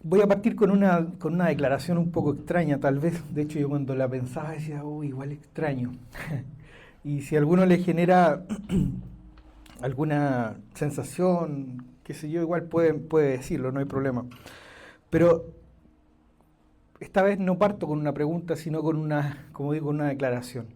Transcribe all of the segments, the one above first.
Voy a partir con una declaración un poco extraña, tal vez. De hecho, yo cuando la pensaba decía, oh, igual extraño. Y si a alguno le genera alguna sensación, qué sé yo, igual puede decirlo, no hay problema. Pero esta vez no parto con una pregunta, sino con una, como digo, una declaración.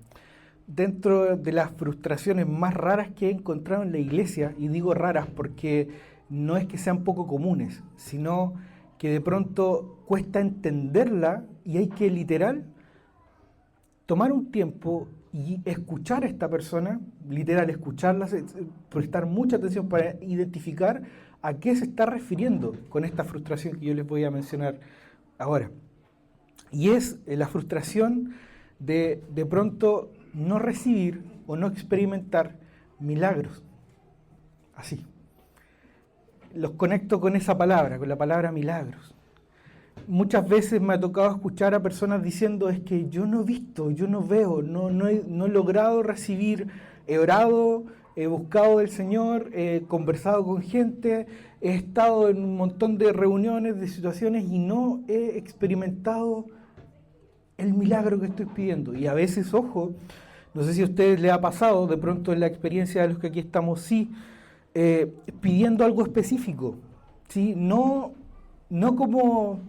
Dentro de las frustraciones más raras que he encontrado en la iglesia, y digo raras porque no es que sean poco comunes, sino que de pronto cuesta entenderla y hay que literal tomar un tiempo y escuchar a esta persona, literal escucharla, prestar mucha atención para identificar a qué se está refiriendo con esta frustración que yo les voy a mencionar ahora. Y es la frustración de pronto no recibir o no experimentar milagros. Así. Los conecto con esa palabra, con la palabra milagros. Muchas veces me ha tocado escuchar a personas diciendo es que yo no he visto, yo no veo, no he logrado recibir, he orado, he buscado del Señor, he conversado con gente, he estado en un montón de reuniones, de situaciones y no he experimentado el milagro que estoy pidiendo. Y a veces, ojo, no sé si a ustedes les ha pasado, de pronto en la experiencia de los que aquí estamos, sí, pidiendo algo específico, ¿sí? No como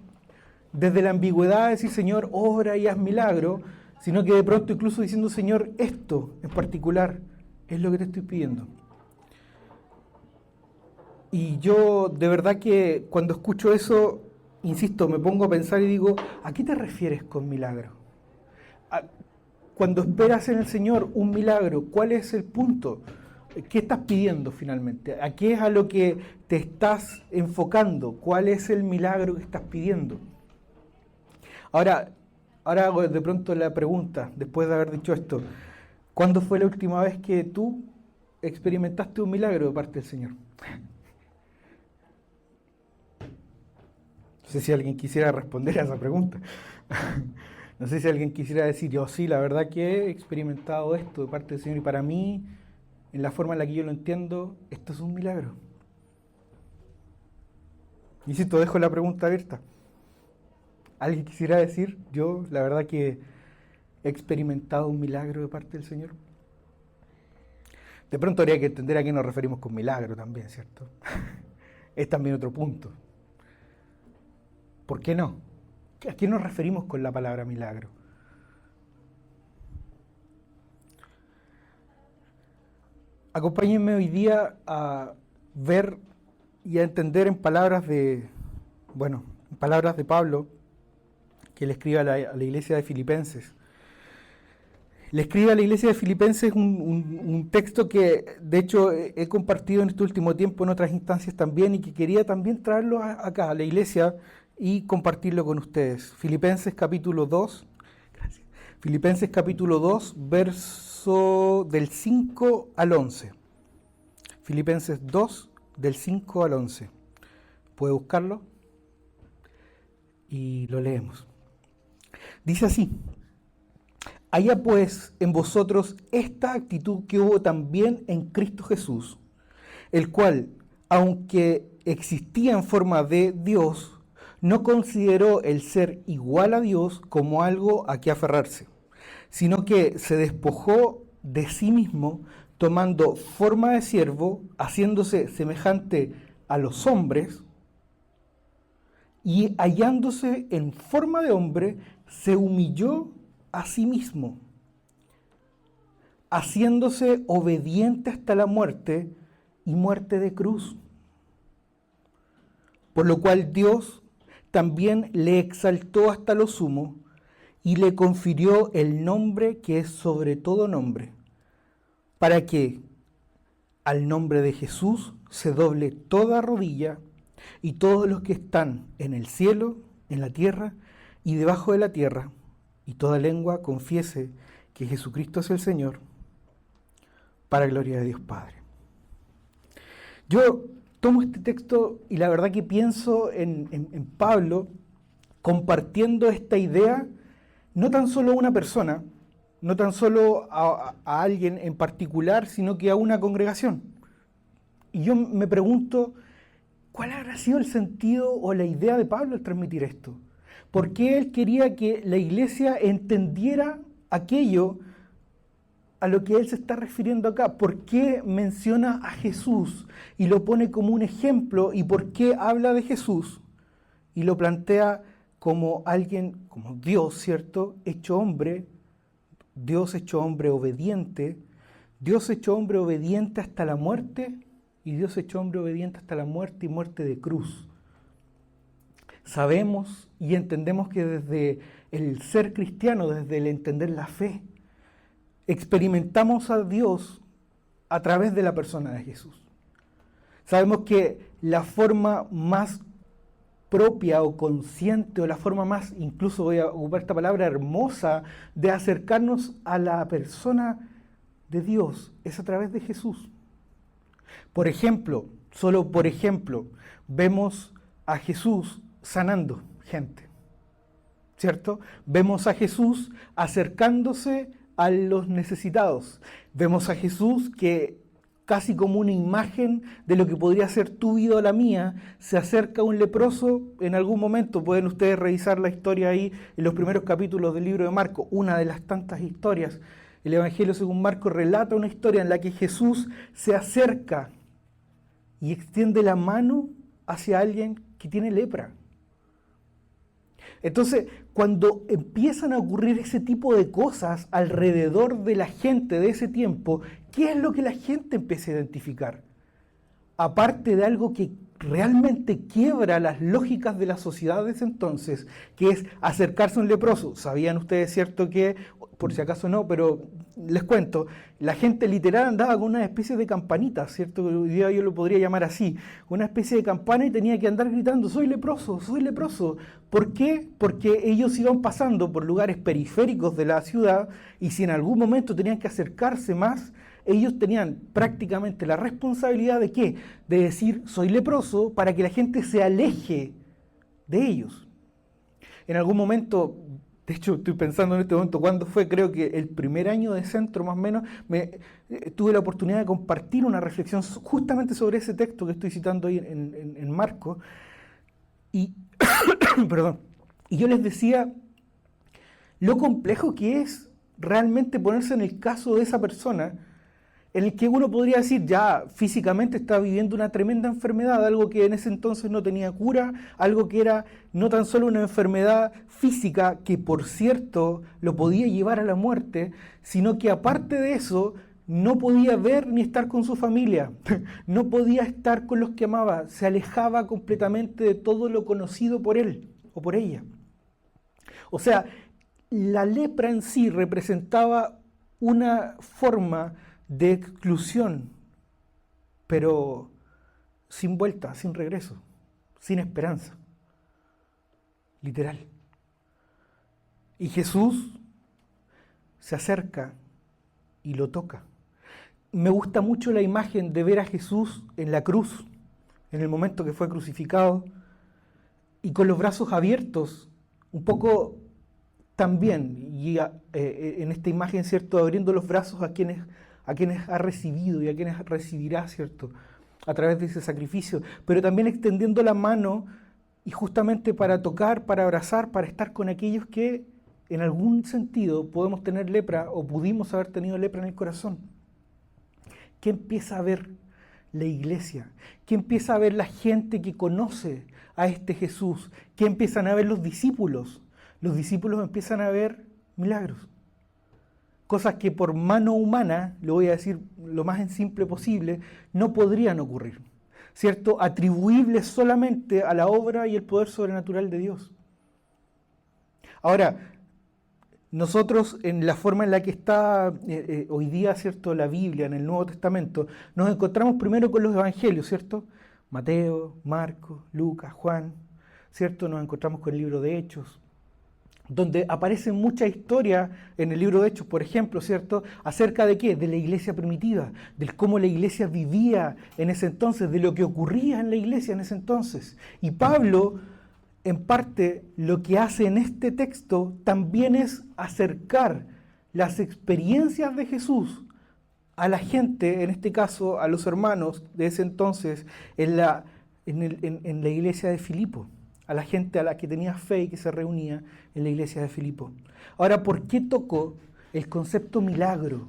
desde la ambigüedad de decir, Señor, obra y haz milagro, sino que de pronto incluso diciendo, Señor, esto en particular es lo que te estoy pidiendo. Y yo de verdad que cuando escucho eso, insisto, me pongo a pensar y digo, ¿a qué te refieres con milagro? Cuando esperas en el Señor un milagro, ¿cuál es el punto? ¿Qué estás pidiendo finalmente? ¿A qué es a lo que te estás enfocando? ¿Cuál es el milagro que estás pidiendo? Ahora, ahora hago de pronto la pregunta, después de haber dicho esto, ¿cuándo fue la última vez que tú experimentaste un milagro de parte del Señor? No sé si alguien quisiera responder a esa pregunta. No sé si alguien quisiera decir, yo sí, la verdad que he experimentado esto de parte del Señor y para mí, en la forma en la que yo lo entiendo, esto es un milagro. Insisto, dejo la pregunta abierta. ¿Alguien quisiera decir, yo la verdad que he experimentado un milagro de parte del Señor? De pronto habría que entender a qué nos referimos con milagro también, ¿cierto? Es también otro punto. ¿Por qué no? ¿A qué nos referimos con la palabra milagro? Acompáñenme hoy día a ver y a entender en palabras de, bueno, en palabras de Pablo, que le escribe a la iglesia de Filipenses. Le escribe a la iglesia de Filipenses un texto que de hecho he compartido en este último tiempo en otras instancias también y que quería también traerlo acá a la iglesia y compartirlo con ustedes. Filipenses capítulo 2, gracias. Filipenses capítulo 2, verso del 5 al 11. Filipenses 2, del 5 al 11. ¿Puede buscarlo? Y lo leemos. Dice así: haya pues en vosotros esta actitud que hubo también en Cristo Jesús, el cual, aunque existía en forma de Dios, no consideró el ser igual a Dios como algo a que aferrarse, sino que se despojó de sí mismo, tomando forma de siervo, haciéndose semejante a los hombres, y hallándose en forma de hombre, se humilló a sí mismo, haciéndose obediente hasta la muerte y muerte de cruz. Por lo cual Dios también le exaltó hasta lo sumo y le confirió el nombre que es sobre todo nombre, para que al nombre de Jesús se doble toda rodilla y todos los que están en el cielo, en la tierra y debajo de la tierra, y toda lengua confiese que Jesucristo es el Señor, para gloria de Dios Padre. Yo tomo este texto y la verdad que pienso en Pablo compartiendo esta idea, no tan solo a una persona, no tan solo a alguien en particular, sino que a una congregación. Y yo me pregunto, ¿Cuál habrá sido el sentido o la idea de Pablo al transmitir esto? ¿Por qué él quería que la iglesia entendiera aquello a lo que él se está refiriendo acá? ¿Por qué menciona a Jesús y lo pone como un ejemplo? ¿Y por qué habla de Jesús y lo plantea como alguien, como Dios, ¿cierto? Hecho hombre, Dios hecho hombre obediente, Dios hecho hombre obediente hasta la muerte y Dios hecho hombre obediente hasta la muerte y muerte de cruz. Sabemos y entendemos que desde el ser cristiano, desde el entender la fe, experimentamos a Dios a través de la persona de Jesús. Sabemos que la forma más propia o consciente o la forma más, incluso voy a ocupar esta palabra, hermosa de acercarnos a la persona de Dios es a través de Jesús. Por ejemplo, solo por ejemplo, vemos a Jesús sanando gente, ¿cierto? Vemos a Jesús acercándose a los necesitados. Vemos a Jesús que casi como una imagen de lo que podría ser tu vida o la mía, se acerca a un leproso en algún momento. Pueden ustedes revisar la historia ahí en los primeros capítulos del libro de Marcos, una de las tantas historias. El Evangelio según Marcos relata una historia en la que Jesús se acerca y extiende la mano hacia alguien que tiene lepra. Entonces, cuando empiezan a ocurrir ese tipo de cosas alrededor de la gente de ese tiempo, ¿qué es lo que la gente empieza a identificar? Aparte de algo que realmente quiebra las lógicas de la sociedad de ese entonces, que es acercarse a un leproso. ¿Sabían ustedes, cierto, que, por si acaso no, pero les cuento, la gente literal andaba con una especie de campanita, ¿cierto? Hoy día yo lo podría llamar así, una especie de campana y tenía que andar gritando, soy leproso, soy leproso. ¿Por qué? Porque ellos iban pasando por lugares periféricos de la ciudad y si en algún momento tenían que acercarse más, ellos tenían prácticamente la responsabilidad de ¿qué? De decir soy leproso para que la gente se aleje de ellos. En algún momento, de hecho estoy pensando en este momento, ¿cuándo fue? Creo que el primer año de centro más o menos, tuve la oportunidad de compartir una reflexión justamente sobre ese texto que estoy citando ahí en Marcos. Y, perdón, y yo les decía lo complejo que es realmente ponerse en el caso de esa persona en el que uno podría decir ya físicamente está viviendo una tremenda enfermedad, algo que en ese entonces no tenía cura, algo que era no tan solo una enfermedad física, que por cierto lo podía llevar a la muerte, sino que aparte de eso no podía ver ni estar con su familia, no podía estar con los que amaba, se alejaba completamente de todo lo conocido por él o por ella. O sea, la lepra en sí representaba una forma de exclusión, pero sin vuelta, sin regreso, sin esperanza, literal. Y Jesús se acerca y lo toca. Me gusta mucho la imagen de ver a Jesús en la cruz, en el momento que fue crucificado, y con los brazos abiertos, un poco también, y en esta imagen, ¿cierto?, abriendo los brazos a quienes ha recibido y a quienes recibirá, ¿cierto?, a través de ese sacrificio, pero también extendiendo la mano y justamente para tocar, para abrazar, para estar con aquellos que en algún sentido podemos tener lepra o pudimos haber tenido lepra en el corazón. ¿Qué empieza a ver la iglesia? ¿Qué empieza a ver la gente que conoce a este Jesús? ¿Qué empiezan a ver los discípulos? Los discípulos empiezan a ver milagros. Cosas que por mano humana, lo voy a decir lo más en simple posible, no podrían ocurrir, ¿cierto? Atribuibles solamente a la obra y el poder sobrenatural de Dios. Ahora, nosotros en la forma en la que está hoy día, ¿cierto?, la Biblia, en el Nuevo Testamento, nos encontramos primero con los evangelios, ¿cierto? Mateo, Marcos, Lucas, Juan, ¿cierto? Nos encontramos con el libro de Hechos, donde aparecen muchas historias en el libro de Hechos, por ejemplo, ¿cierto?, acerca de qué, de la iglesia primitiva, de cómo la iglesia vivía en ese entonces, de lo que ocurría en la iglesia en ese entonces. Y Pablo, en parte, lo que hace en este texto también es acercar las experiencias de Jesús a la gente, en este caso a los hermanos de ese entonces, en la en la iglesia de Filipo, a la gente a la que tenía fe y que se reunía en la iglesia de Filipo. Ahora, ¿por qué tocó el concepto milagro?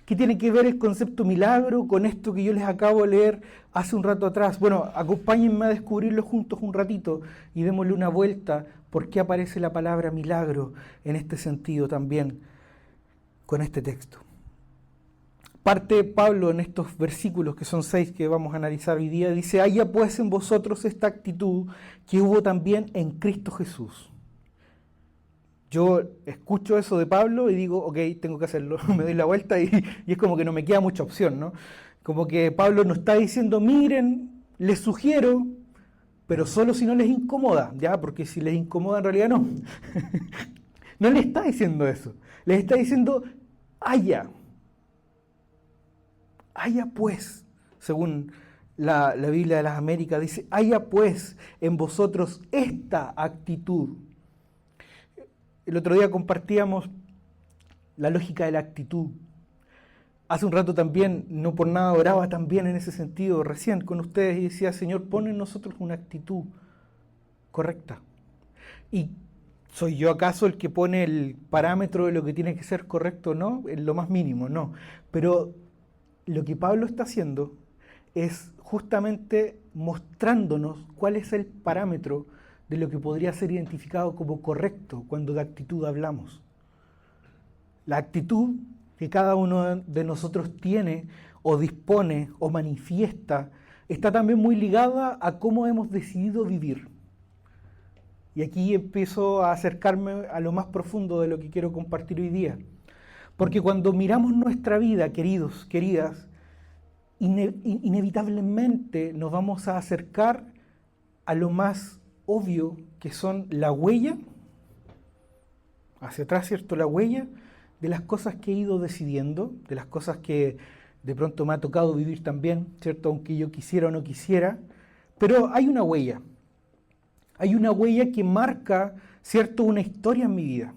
¿Qué tiene que ver el concepto milagro con esto que yo les acabo de leer hace un rato atrás? Bueno, acompáñenme a descubrirlo juntos un ratito y démosle una vuelta por qué aparece la palabra milagro en este sentido también con este texto. Parte Pablo en estos versículos, que son 6 que vamos a analizar hoy día, dice: haya pues en vosotros esta actitud que hubo también en Cristo Jesús. Yo escucho eso de Pablo y digo, ok, tengo que hacerlo, me doy la vuelta y es como que no me queda mucha opción, ¿no? Como que Pablo nos está diciendo, miren, les sugiero, pero solo si no les incomoda, ¿ya? Porque si les incomoda en realidad no. No le está diciendo eso, les está diciendo, haya pues, según la Biblia de las Américas, dice, haya pues en vosotros esta actitud. El otro día compartíamos la lógica de la actitud. Hace un rato también, no por nada oraba también en ese sentido, recién con ustedes, y decía, Señor, pon en nosotros una actitud correcta. ¿Y soy yo acaso el que pone el parámetro de lo que tiene que ser correcto o no? En lo más mínimo, no. Pero lo que Pablo está haciendo es justamente mostrándonos cuál es el parámetro de lo que podría ser identificado como correcto cuando de actitud hablamos. La actitud que cada uno de nosotros tiene o dispone o manifiesta está también muy ligada a cómo hemos decidido vivir. Y aquí empiezo a acercarme a lo más profundo de lo que quiero compartir hoy día. Porque cuando miramos nuestra vida, queridos, queridas, inevitablemente nos vamos a acercar a lo más obvio, que son la huella, hacia atrás, ¿cierto? La huella de las cosas que he ido decidiendo, de las cosas que de pronto me ha tocado vivir también, ¿cierto? Aunque yo quisiera o no quisiera, pero hay una huella que marca, ¿cierto? Una historia en mi vida,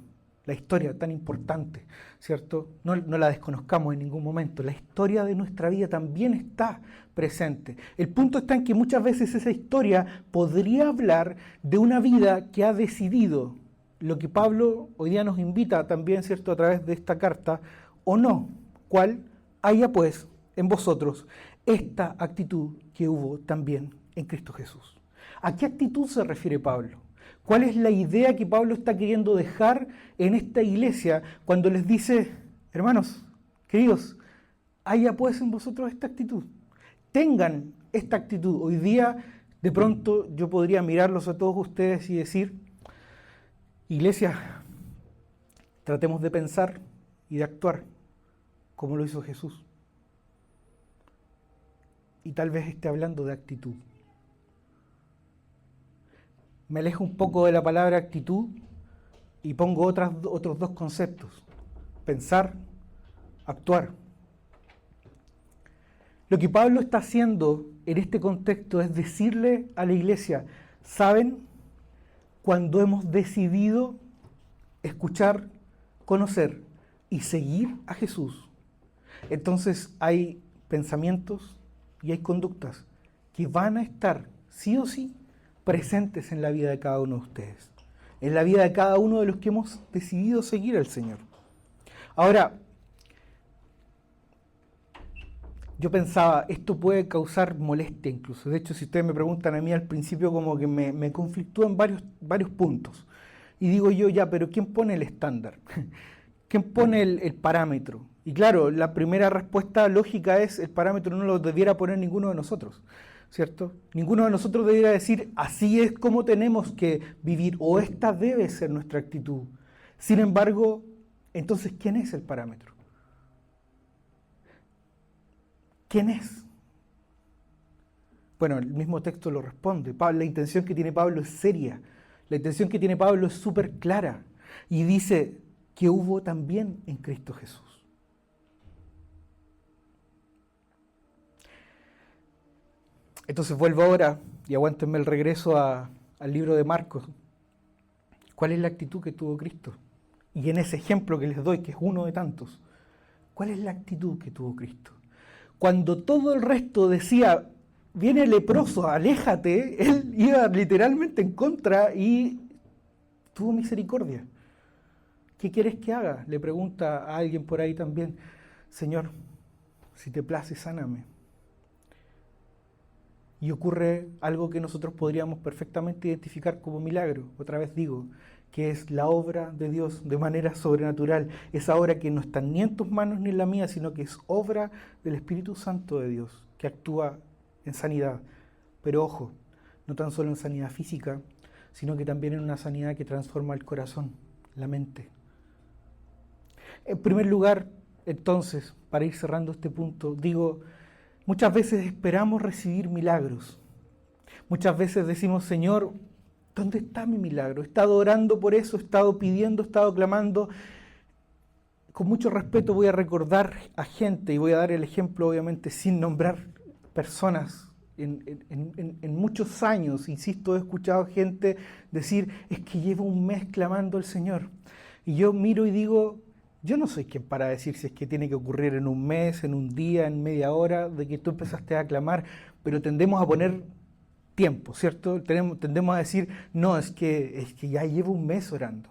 la historia tan importante, ¿cierto? No la desconozcamos en ningún momento, la historia de nuestra vida también está presente. El punto está en que muchas veces esa historia podría hablar de una vida que ha decidido lo que Pablo hoy día nos invita también, ¿cierto?, a través de esta carta, o no, cuál haya pues en vosotros esta actitud que hubo también en Cristo Jesús. ¿A qué actitud se refiere Pablo? ¿Cuál es la idea que Pablo está queriendo dejar en esta iglesia cuando les dice, hermanos, queridos, haya pues en vosotros esta actitud? Tengan esta actitud. Hoy día, de pronto, yo podría mirarlos a todos ustedes y decir, iglesia, tratemos de pensar y de actuar como lo hizo Jesús. Y tal vez esté hablando de actitud. Me alejo un poco de la palabra actitud y pongo otros dos conceptos. Pensar, actuar. Lo que Pablo está haciendo en este contexto es decirle a la iglesia, ¿saben? Cuando hemos decidido escuchar, conocer y seguir a Jesús, entonces hay pensamientos y hay conductas que van a estar sí o sí presentes en la vida de cada uno de ustedes, en la vida de cada uno de los que hemos decidido seguir al Señor. Ahora, yo pensaba, esto puede causar molestia incluso. De hecho, si ustedes me preguntan a mí al principio, como que me conflictúa en varios puntos. Y digo yo, ya, pero ¿quién pone el estándar? ¿Quién pone el parámetro? Y claro, la primera respuesta lógica es, el parámetro no lo debiera poner ninguno de nosotros, ¿cierto? Ninguno de nosotros debiera decir, así es como tenemos que vivir, o esta debe ser nuestra actitud. Sin embargo, entonces, ¿quién es el parámetro? ¿Quién es? Bueno, el mismo texto lo responde. La intención que tiene Pablo es seria. La intención que tiene Pablo es súper clara. Y dice que hubo también en Cristo Jesús. Entonces vuelvo ahora y aguántenme el regreso al libro de Marcos. ¿Cuál es la actitud que tuvo Cristo? Y en ese ejemplo que les doy, que es uno de tantos, ¿cuál es la actitud que tuvo Cristo? Cuando todo el resto decía, viene el leproso, aléjate, él iba literalmente en contra y tuvo misericordia. ¿Qué quieres que haga? Le pregunta a alguien por ahí también. Señor, si te place, sáname. Y ocurre algo que nosotros podríamos perfectamente identificar como milagro. Otra vez digo, que es la obra de Dios de manera sobrenatural. Esa obra que no está ni en tus manos ni en la mía, sino que es obra del Espíritu Santo de Dios, que actúa en sanidad. Pero ojo, no tan solo en sanidad física, sino que también en una sanidad que transforma el corazón, la mente. En primer lugar, entonces, para ir cerrando este punto, digo, muchas veces esperamos recibir milagros. Muchas veces decimos, Señor, ¿dónde está mi milagro? He estado orando por eso, he estado pidiendo, he estado clamando. Con mucho respeto voy a recordar a gente y voy a dar el ejemplo, obviamente, sin nombrar personas. En muchos años, insisto, he escuchado gente decir, es que llevo un mes clamando al Señor. Y yo miro y digo, yo no soy quien para decir si es que tiene que ocurrir en un mes, en un día, en media hora, de que tú empezaste a clamar, pero tendemos a poner tiempo, ¿cierto? Tendemos a decir, no, es que ya llevo un mes orando.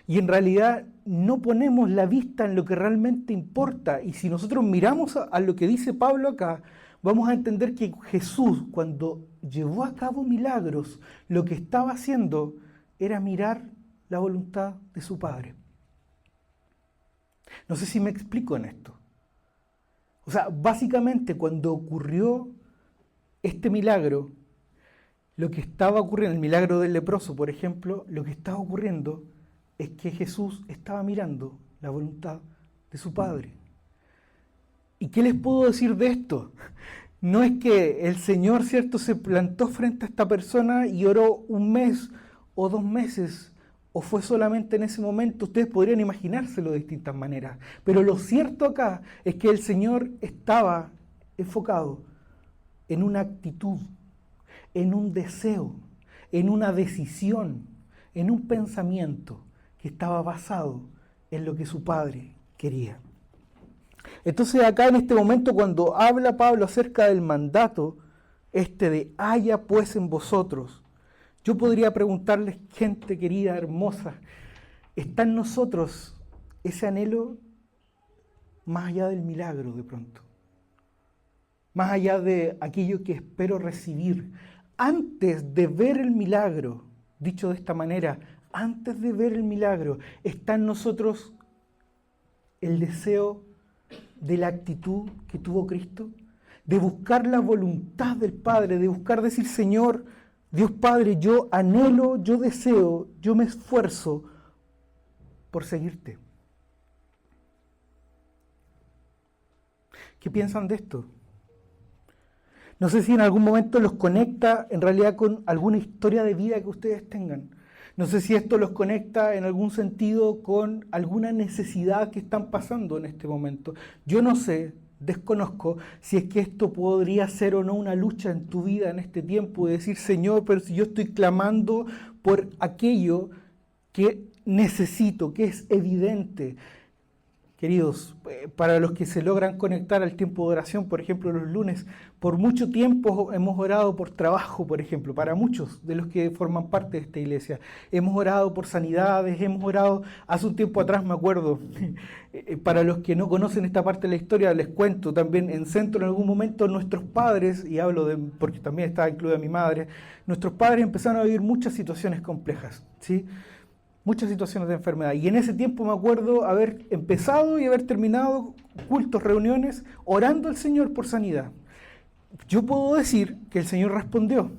Y en realidad no ponemos la vista en lo que realmente importa. Y si nosotros miramos a lo que dice Pablo acá, vamos a entender que Jesús, cuando llevó a cabo milagros, lo que estaba haciendo era mirar la voluntad de su Padre. No sé si me explico en esto. O sea, básicamente cuando ocurrió este milagro, lo que estaba ocurriendo, el milagro del leproso, por ejemplo, lo que estaba ocurriendo es que Jesús estaba mirando la voluntad de su Padre. ¿Y qué les puedo decir de esto? No es que el Señor, ¿cierto?, se plantó frente a esta persona y oró un mes o 2 meses, o fue solamente en ese momento. Ustedes podrían imaginárselo de distintas maneras. Pero lo cierto acá es que el Señor estaba enfocado en una actitud, en un deseo, en una decisión, en un pensamiento que estaba basado en lo que su Padre quería. Entonces acá en este momento, cuando habla Pablo acerca del mandato, de haya pues en vosotros, yo podría preguntarles, gente querida, hermosa, ¿está en nosotros ese anhelo más allá del milagro de pronto? Más allá de aquello que espero recibir, antes de ver el milagro, dicho de esta manera, antes de ver el milagro, ¿está en nosotros el deseo de la actitud que tuvo Cristo? De buscar la voluntad del Padre, de buscar decir, Señor, Dios Padre, yo anhelo, yo deseo, yo me esfuerzo por seguirte. ¿Qué piensan de esto? No sé si en algún momento los conecta en realidad con alguna historia de vida que ustedes tengan. No sé si esto los conecta en algún sentido con alguna necesidad que están pasando en este momento. Yo no sé, desconozco si es que esto podría ser o no una lucha en tu vida en este tiempo, de decir, Señor, pero si yo estoy clamando por aquello que necesito, que es evidente. Queridos, para los que se logran conectar al tiempo de oración, por ejemplo, los lunes, por mucho tiempo hemos orado por trabajo, por ejemplo, para muchos de los que forman parte de esta iglesia. Hemos orado por sanidades, hemos orado, hace un tiempo atrás me acuerdo, para los que no conocen esta parte de la historia, les cuento también, en Centro en algún momento nuestros padres, y hablo porque también estaba incluida mi madre, nuestros padres empezaron a vivir muchas situaciones complejas, ¿sí? Muchas situaciones de enfermedad. Y en ese tiempo me acuerdo haber empezado y haber terminado cultos, reuniones, orando al Señor por sanidad. Yo puedo decir que el Señor respondió.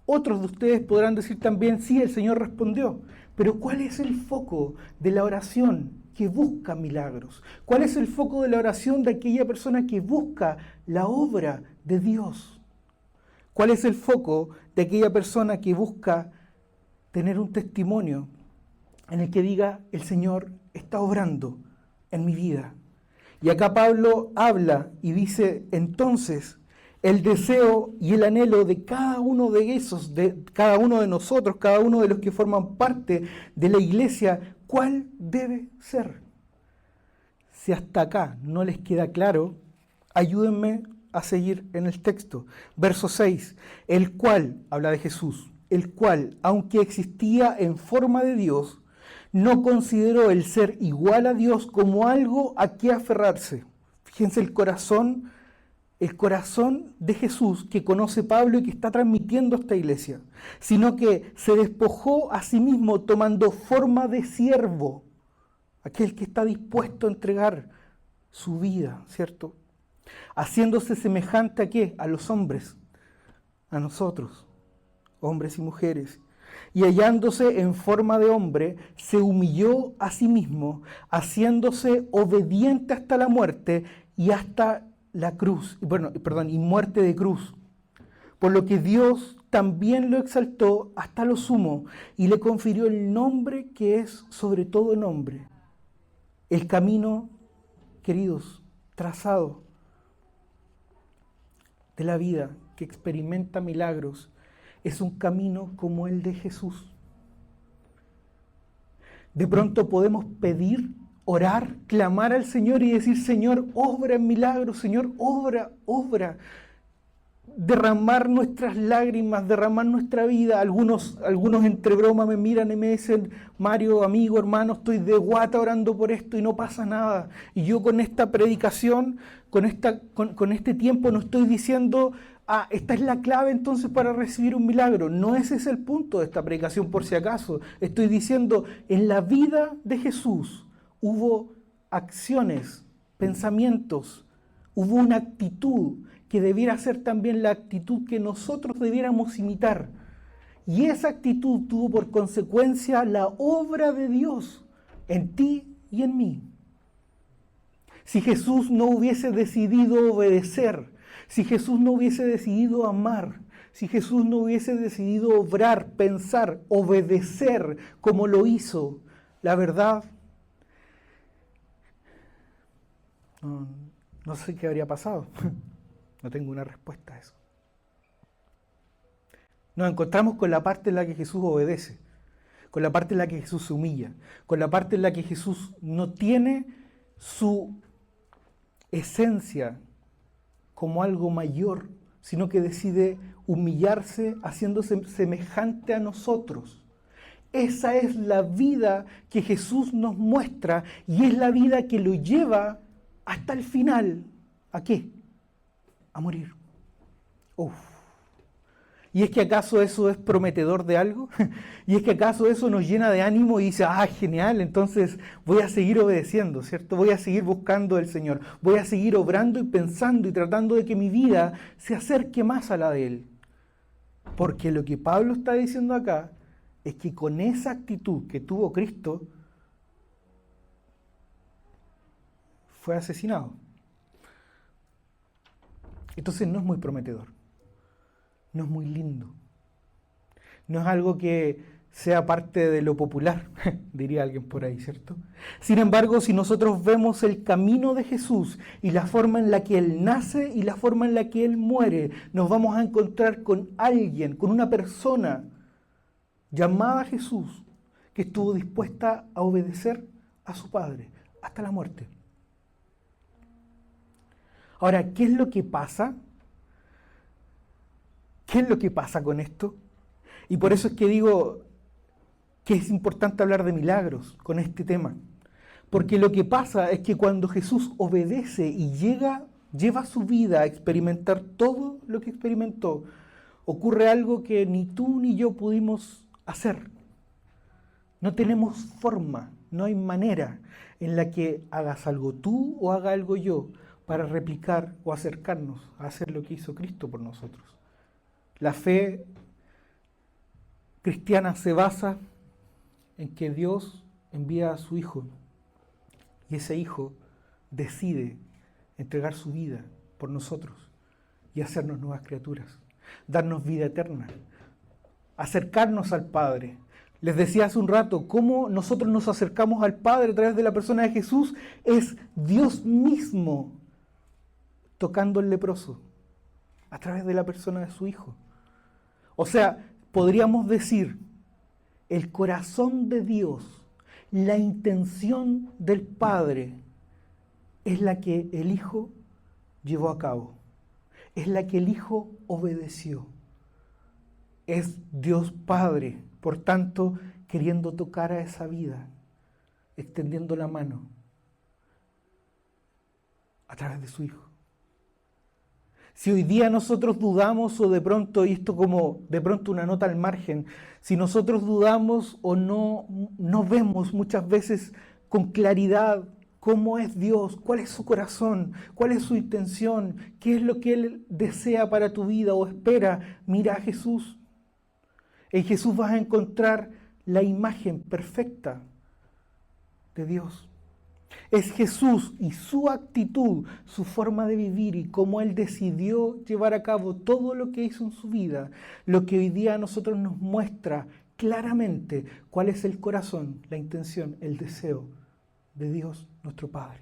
Otros de ustedes podrán decir también, sí, el Señor respondió. Pero ¿cuál es el foco de la oración que busca milagros? ¿Cuál es el foco de la oración de aquella persona que busca la obra de Dios? ¿Cuál es el foco de aquella persona que busca tener un testimonio en el que diga, el Señor está obrando en mi vida? Y acá Pablo habla y dice, entonces, el deseo y el anhelo de cada uno de esos, de cada uno de nosotros, cada uno de los que forman parte de la iglesia, ¿cuál debe ser? Si hasta acá no les queda claro, ayúdenme a seguir en el texto. Verso 6, el cual, habla de Jesús, el cual, aunque existía en forma de Dios, no consideró el ser igual a Dios como algo a qué aferrarse. Fíjense el corazón de Jesús que conoce Pablo y que está transmitiendo a esta iglesia, sino que se despojó a sí mismo tomando forma de siervo, aquel que está dispuesto a entregar su vida, ¿cierto? Haciéndose semejante a ¿qué? A los hombres, a nosotros, hombres y mujeres. Y hallándose en forma de hombre, se humilló a sí mismo, haciéndose obediente hasta la muerte y hasta la cruz, y muerte de cruz. Por lo que Dios también lo exaltó hasta lo sumo y le confirió el nombre que es sobre todo nombre. El camino, queridos, trazado de la vida que experimenta milagros es un camino como el de Jesús. De pronto podemos pedir, orar, clamar al Señor y decir: Señor, obra en milagros, Señor, obra. Derramar nuestras lágrimas, derramar nuestra vida. Algunos entre broma me miran y me dicen: Mario, amigo, hermano, estoy de guata orando por esto y no pasa nada. Y yo con esta predicación, con este tiempo no estoy diciendo: esta es la clave entonces para recibir un milagro. No ese es el punto de esta predicación, por si acaso. Estoy diciendo, en la vida de Jesús hubo acciones, pensamientos, hubo una actitud que debiera ser también la actitud que nosotros debiéramos imitar. Y esa actitud tuvo por consecuencia la obra de Dios en ti y en mí. Si Jesús no hubiese decidido obedecer, si Jesús no hubiese decidido amar, si Jesús no hubiese decidido obrar, pensar, obedecer como lo hizo, la verdad, no sé qué habría pasado. No tengo una respuesta a eso. Nos encontramos con la parte en la que Jesús obedece, con la parte en la que Jesús se humilla, con la parte en la que Jesús no tiene su esencia como algo mayor, sino que decide humillarse haciéndose semejante a nosotros. Esa es la vida que Jesús nos muestra y es la vida que lo lleva hasta el final. ¿A qué? A morir. Uf. ¿Y es que acaso eso es prometedor de algo? ¿Y es que acaso eso nos llena de ánimo y dice: genial, entonces voy a seguir obedeciendo, ¿cierto? Voy a seguir buscando al Señor, voy a seguir obrando y pensando y tratando de que mi vida se acerque más a la de Él? Porque lo que Pablo está diciendo acá es que con esa actitud que tuvo Cristo, fue asesinado. Entonces no es muy prometedor, no es muy lindo, no es algo que sea parte de lo popular, diría alguien por ahí, ¿cierto? Sin embargo, si nosotros vemos el camino de Jesús y la forma en la que Él nace y la forma en la que Él muere, nos vamos a encontrar con alguien, con una persona llamada Jesús, que estuvo dispuesta a obedecer a su Padre hasta la muerte. Ahora, ¿qué es lo que pasa? ¿Qué es lo que pasa con esto? Y por eso es que digo que es importante hablar de milagros con este tema. Porque lo que pasa es que cuando Jesús obedece y lleva su vida a experimentar todo lo que experimentó, ocurre algo que ni tú ni yo pudimos hacer. No tenemos forma, no hay manera en la que hagas algo tú o haga algo yo para replicar o acercarnos a hacer lo que hizo Cristo por nosotros. La fe cristiana se basa en que Dios envía a su Hijo y ese Hijo decide entregar su vida por nosotros y hacernos nuevas criaturas, darnos vida eterna, acercarnos al Padre. Les decía hace un rato, cómo nosotros nos acercamos al Padre a través de la persona de Jesús, es Dios mismo tocando el leproso a través de la persona de su Hijo. O sea, podríamos decir, el corazón de Dios, la intención del Padre, es la que el Hijo llevó a cabo. es la que el Hijo obedeció. Es Dios Padre, por tanto, queriendo tocar a esa vida, extendiendo la mano a través de su Hijo. Si hoy día nosotros dudamos o de pronto, y esto como de pronto una nota al margen, si nosotros dudamos o no vemos muchas veces con claridad cómo es Dios, cuál es su corazón, cuál es su intención, qué es lo que Él desea para tu vida o espera, mira a Jesús. En Jesús vas a encontrar la imagen perfecta de Dios. Es Jesús y su actitud, su forma de vivir y cómo Él decidió llevar a cabo todo lo que hizo en su vida, lo que hoy día a nosotros nos muestra claramente cuál es el corazón, la intención, el deseo de Dios, nuestro Padre.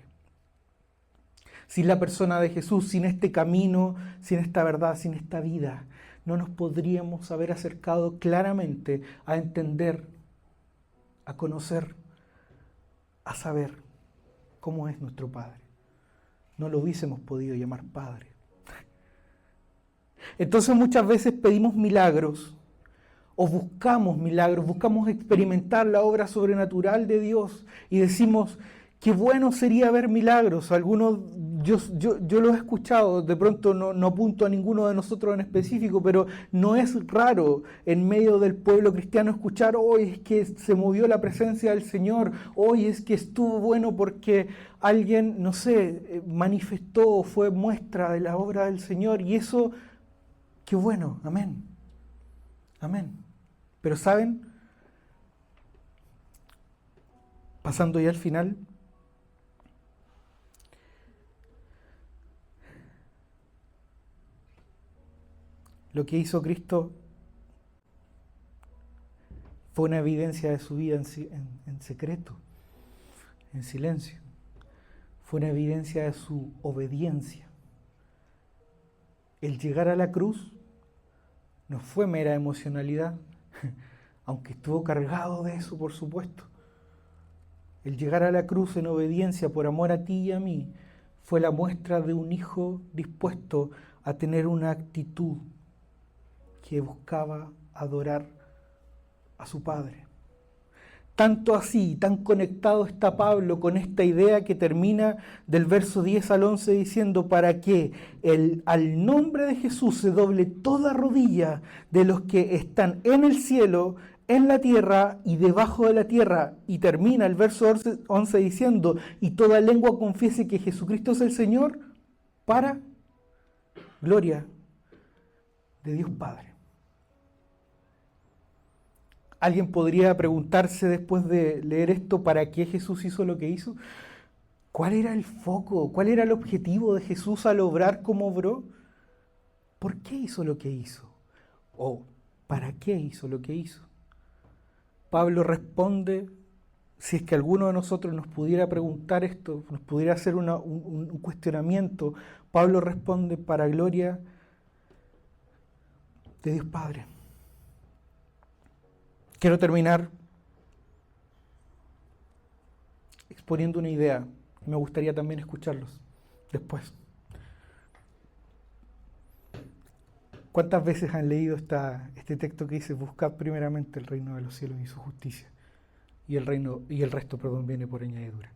Sin la persona de Jesús, sin este camino, sin esta verdad, sin esta vida, no nos podríamos haber acercado claramente a entender, a conocer, a saber cómo es nuestro Padre. No lo hubiésemos podido llamar Padre. Entonces muchas veces pedimos milagros o buscamos experimentar la obra sobrenatural de Dios y decimos, qué bueno sería ver milagros. Algunos, yo lo he escuchado, de pronto no apunto a ninguno de nosotros en específico, pero no es raro en medio del pueblo cristiano escuchar, hoy es que se movió la presencia del Señor, hoy es que estuvo bueno porque alguien, no sé, manifestó, fue muestra de la obra del Señor, y eso, qué bueno, amén, amén. Pero ¿saben? Pasando ya al final, lo que hizo Cristo fue una evidencia de su vida en secreto, en silencio. Fue una evidencia de su obediencia. El llegar a la cruz no fue mera emocionalidad, aunque estuvo cargado de eso, por supuesto. El llegar a la cruz en obediencia por amor a ti y a mí fue la muestra de un hijo dispuesto a tener una actitud que buscaba adorar a su Padre. Tanto así, tan conectado está Pablo con esta idea que termina del verso 10 al 11 diciendo, para que al nombre de Jesús se doble toda rodilla de los que están en el cielo, en la tierra y debajo de la tierra. Y termina el verso 11 diciendo, y toda lengua confiese que Jesucristo es el Señor, para gloria de Dios Padre. Alguien podría preguntarse después de leer esto, ¿para qué Jesús hizo lo que hizo? ¿Cuál era el foco? ¿Cuál era el objetivo de Jesús al obrar como obró? ¿Por qué hizo lo que hizo? ¿O para qué hizo lo que hizo? Pablo responde, si es que alguno de nosotros nos pudiera preguntar esto, nos pudiera hacer un cuestionamiento, Pablo responde, para gloria de Dios Padre. Quiero terminar exponiendo una idea. Me gustaría también escucharlos después. ¿Cuántas veces han leído este texto que dice, buscad primeramente el reino de los cielos y su justicia, y el resto viene por añadidura?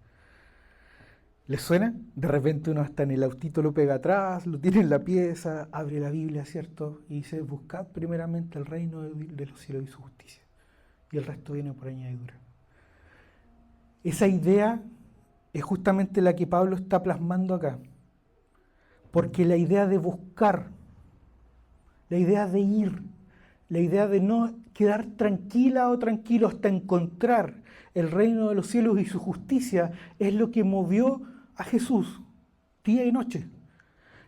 ¿Les suena? De repente uno está en el autito, lo pega atrás, lo tiene en la pieza, abre la Biblia, ¿cierto? Y dice, buscad primeramente el reino de los cielos y su justicia, y el resto viene por añadidura. Esa idea es justamente la que Pablo está plasmando acá. Porque la idea de buscar, la idea de ir, la idea de no quedar tranquila o tranquilo hasta encontrar el reino de los cielos y su justicia es lo que movió a Jesús día y noche.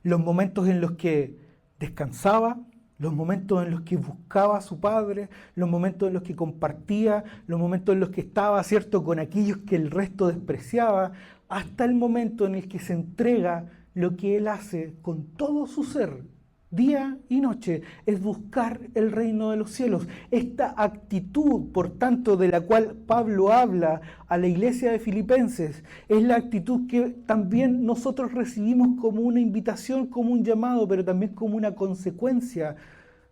Los momentos en los que descansaba, los momentos en los que buscaba a su Padre, los momentos en los que compartía, los momentos en los que estaba, ¿cierto?, con aquellos que el resto despreciaba, hasta el momento en el que se entrega lo que Él hace con todo su ser día y noche, es buscar el reino de los cielos. Esta actitud, por tanto, de la cual Pablo habla a la iglesia de Filipenses, es la actitud que también nosotros recibimos como una invitación, como un llamado, pero también como una consecuencia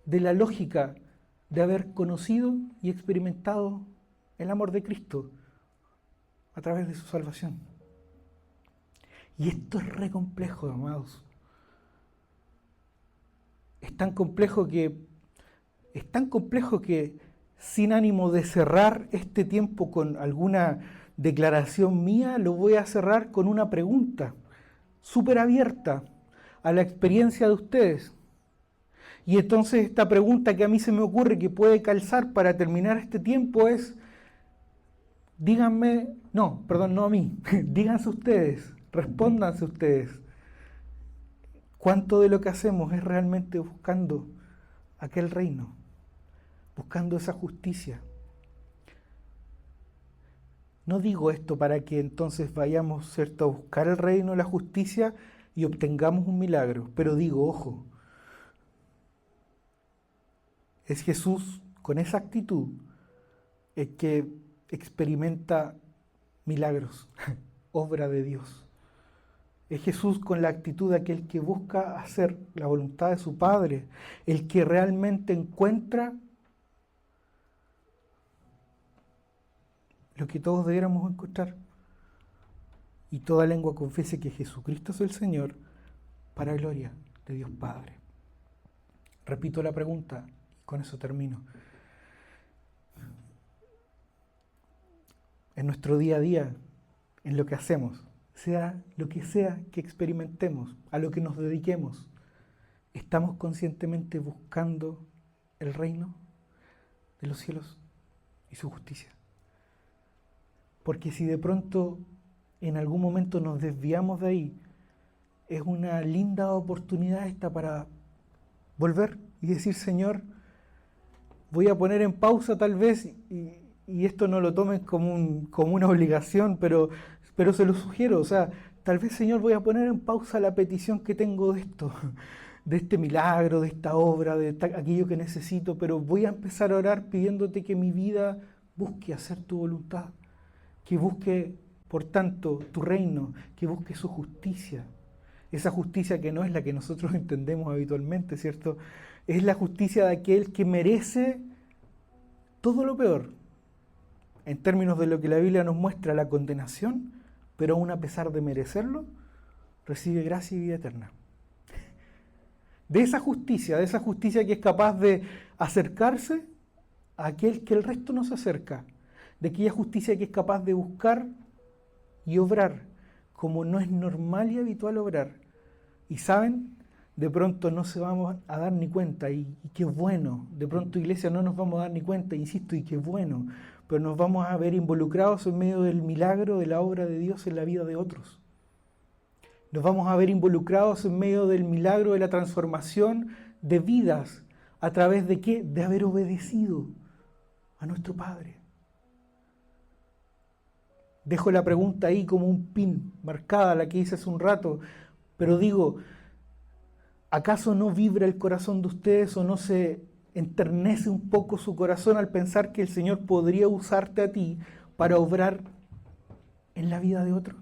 de la lógica de haber conocido y experimentado el amor de Cristo a través de su salvación. Y esto es re complejo, amados. Es tan complejo que sin ánimo de cerrar este tiempo con alguna declaración mía, lo voy a cerrar con una pregunta súper abierta a la experiencia de ustedes. Y entonces esta pregunta que a mí se me ocurre que puede calzar para terminar este tiempo es, díganme, no a mí, díganse ustedes, respóndanse ustedes, ¿cuánto de lo que hacemos es realmente buscando aquel reino, buscando esa justicia? No digo esto para que entonces vayamos, ¿cierto?, a buscar el reino, la justicia y obtengamos un milagro, pero digo, ojo, es Jesús con esa actitud el que experimenta milagros, obra de Dios. Es Jesús con la actitud de aquel que busca hacer la voluntad de su Padre, el que realmente encuentra lo que todos debiéramos encontrar. Y toda lengua confiese que Jesucristo es el Señor, para gloria de Dios Padre. Repito la pregunta y con eso termino. En nuestro día a día, en lo que hacemos, sea lo que sea que experimentemos, a lo que nos dediquemos, ¿estamos conscientemente buscando el reino de los cielos y su justicia? Porque si de pronto en algún momento nos desviamos de ahí, es una linda oportunidad esta para volver y decir, Señor, voy a poner en pausa tal vez, y esto no lo tomes como una obligación, pero se lo sugiero, o sea, tal vez, Señor, voy a poner en pausa la petición que tengo de esto, de este milagro, de esta obra, de aquello que necesito, pero voy a empezar a orar pidiéndote que mi vida busque hacer tu voluntad, que busque, por tanto, tu reino, que busque su justicia. Esa justicia que no es la que nosotros entendemos habitualmente, ¿cierto? Es la justicia de aquel que merece todo lo peor, en términos de lo que la Biblia nos muestra, la condenación, pero aún a pesar de merecerlo, recibe gracia y vida eterna. De esa justicia que es capaz de acercarse a aquel que el resto no se acerca, de aquella justicia que es capaz de buscar y obrar como no es normal y habitual obrar. Y saben, de pronto no se vamos a dar ni cuenta, y qué bueno, de pronto, iglesia, no nos vamos a dar ni cuenta, insisto, y qué bueno, pero nos vamos a ver involucrados en medio del milagro de la obra de Dios en la vida de otros. Nos vamos a ver involucrados en medio del milagro de la transformación de vidas. ¿A través de qué? De haber obedecido a nuestro Padre. Dejo la pregunta ahí como un pin, marcada, la que hice hace un rato, pero digo, ¿acaso no vibra el corazón de ustedes o no se enternece un poco su corazón al pensar que el Señor podría usarte a ti para obrar en la vida de otro?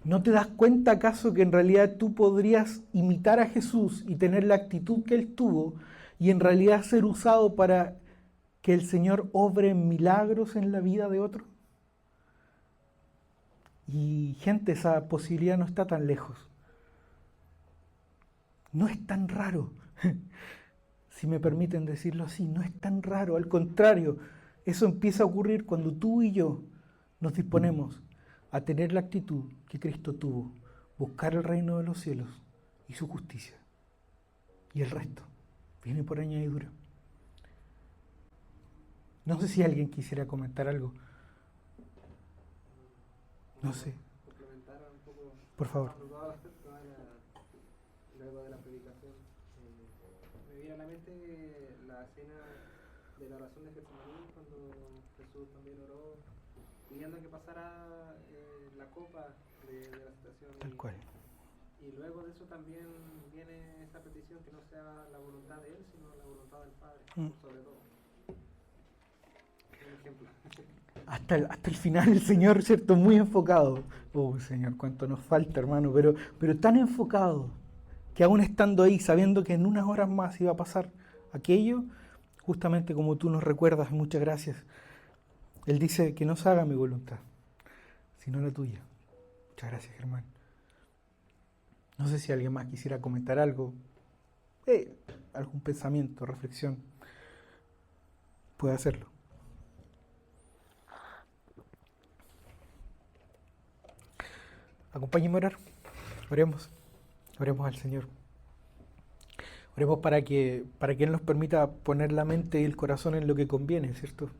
¿No te das cuenta acaso que en realidad tú podrías imitar a Jesús y tener la actitud que Él tuvo y en realidad ser usado para que el Señor obre milagros en la vida de otro? Y gente, esa posibilidad no está tan lejos. No es tan raro, si me permiten decirlo así, no es tan raro, al contrario, eso empieza a ocurrir cuando tú y yo nos disponemos a tener la actitud que Cristo tuvo, buscar el reino de los cielos y su justicia. Y el resto viene por añadidura. No sé si alguien quisiera comentar algo. No sé. Por favor. Luego de la predicación, me viene a la mente la escena de la oración de Getsemaní, cuando Jesús también oró pidiendo que pasara la copa de la situación. Tal cual. Y luego de eso también viene esa petición que no sea la voluntad de Él, sino la voluntad del Padre, sobre todo. Un ejemplo. Hasta el final el Señor, ¿cierto? Muy enfocado. Oh, Señor, cuánto nos falta, hermano, pero tan enfocado que aún estando ahí, sabiendo que en unas horas más iba a pasar aquello, justamente como tú nos recuerdas, muchas gracias. Él dice que no se haga mi voluntad, sino la tuya. Muchas gracias, Germán. No sé si alguien más quisiera comentar algo, algún pensamiento, reflexión, puede hacerlo. Acompáñenme a orar. Oremos. Oremos al Señor. Oremos para que Él nos permita poner la mente y el corazón en lo que conviene, ¿cierto?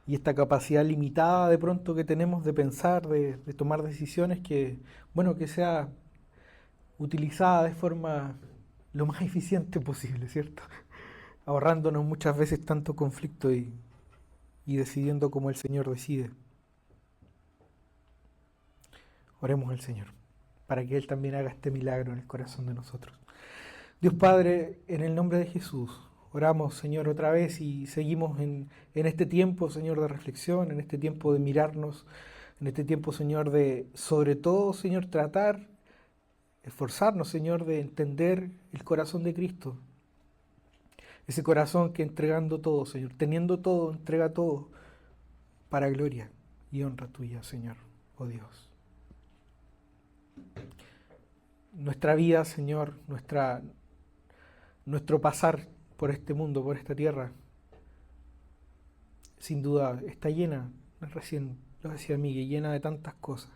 Y esta capacidad limitada de pronto que tenemos de pensar, de tomar decisiones, que, bueno, que sea utilizada de forma lo más eficiente posible, ¿cierto? Ahorrándonos muchas veces tanto conflicto y decidiendo como el Señor decide. Oremos al Señor, para que Él también haga este milagro en el corazón de nosotros. Dios Padre, en el nombre de Jesús, oramos, Señor, otra vez y seguimos en este tiempo, Señor, de reflexión, en este tiempo de mirarnos, en este tiempo, Señor, de, sobre todo, Señor, tratar, esforzarnos, Señor, de entender el corazón de Cristo. Ese corazón que entregando todo, Señor, teniendo todo, entrega todo para gloria y honra tuya, Señor, oh Dios. Nuestra vida, Señor, nuestro pasar por este mundo, por esta tierra, sin duda está llena, recién lo decía Miguel, llena de tantas cosas.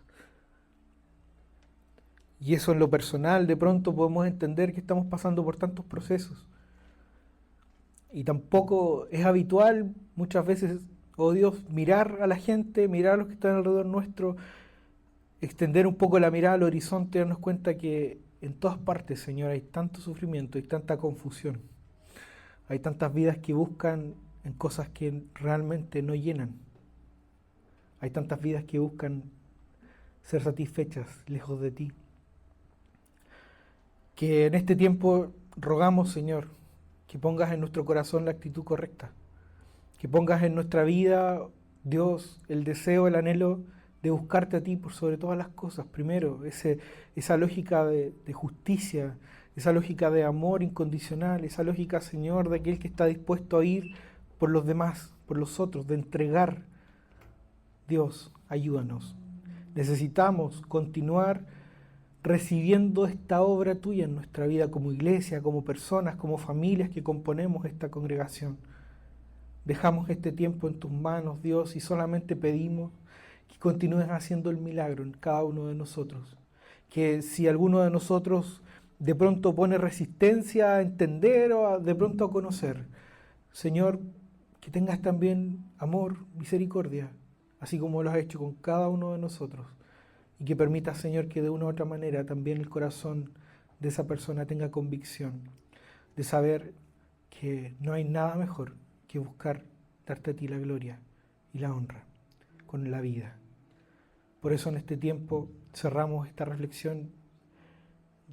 Y eso en lo personal, de pronto podemos entender que estamos pasando por tantos procesos. Y tampoco es habitual muchas veces, oh Dios, mirar a la gente, mirar a los que están alrededor nuestro, extender un poco la mirada al horizonte y darnos cuenta que en todas partes, Señor, hay tanto sufrimiento, hay tanta confusión. Hay tantas vidas que buscan en cosas que realmente no llenan. Hay tantas vidas que buscan ser satisfechas lejos de ti. Que en este tiempo rogamos, Señor, que pongas en nuestro corazón la actitud correcta. Que pongas en nuestra vida, Dios, el deseo, el anhelo de buscarte a ti por sobre todas las cosas. Primero, esa lógica de justicia, esa lógica de amor incondicional, esa lógica, Señor, de aquel que está dispuesto a ir por los demás, por los otros, de entregar. Dios, ayúdanos. Necesitamos continuar recibiendo esta obra tuya en nuestra vida como iglesia, como personas, como familias que componemos esta congregación. Dejamos este tiempo en tus manos, Dios, y solamente pedimos que continúes haciendo el milagro en cada uno de nosotros. Que si alguno de nosotros de pronto pone resistencia a entender o de pronto a conocer, Señor, que tengas también amor, misericordia, así como lo has hecho con cada uno de nosotros. Y que permitas, Señor, que de una u otra manera también el corazón de esa persona tenga convicción de saber que no hay nada mejor que buscar darte a ti la gloria y la honra con la vida. Por eso en este tiempo cerramos esta reflexión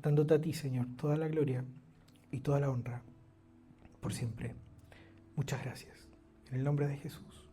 dándote a ti, Señor, toda la gloria y toda la honra por siempre. Muchas gracias. En el nombre de Jesús.